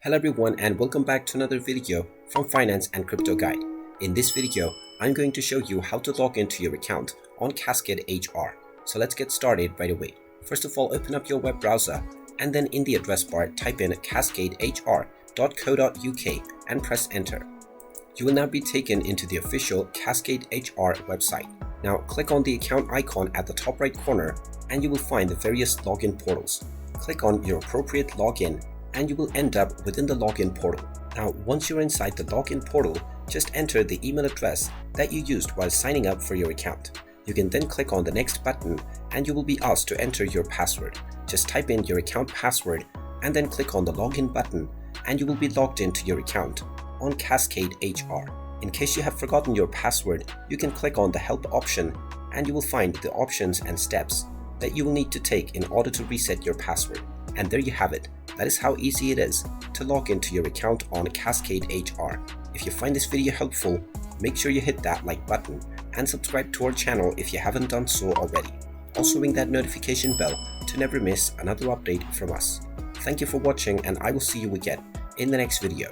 Hello everyone and welcome back to another video from Finance and Crypto Guide. In this video, I'm going to show you how to log into your account on Cascade HR. So let's get started right away. First of all, open up your web browser and then in the address bar type in cascadehr.co.uk and press enter. You will now be taken into the official Cascade HR website. Now click on the account icon at the top right corner and you will find the various login portals. Click on your appropriate login and you will end up within the login portal. Now once you're inside the login portal, just enter the email address that you used while signing up for your account. You can then click on the next button and you will be asked to enter your password. Just type in your account password and then click on the login button and you will be logged into your account on Cascade HR. In case you have forgotten your password, you can click on the help option and you will find the options and steps that you will need to take in order to reset your password. And there you have it. That is how easy it is to log into your account on Cascade HR. If you find this video helpful, make sure you hit that like button and subscribe to our channel if you haven't done so already. Also ring that notification bell to never miss another update from us. Thank you for watching and I will see you again in the next video.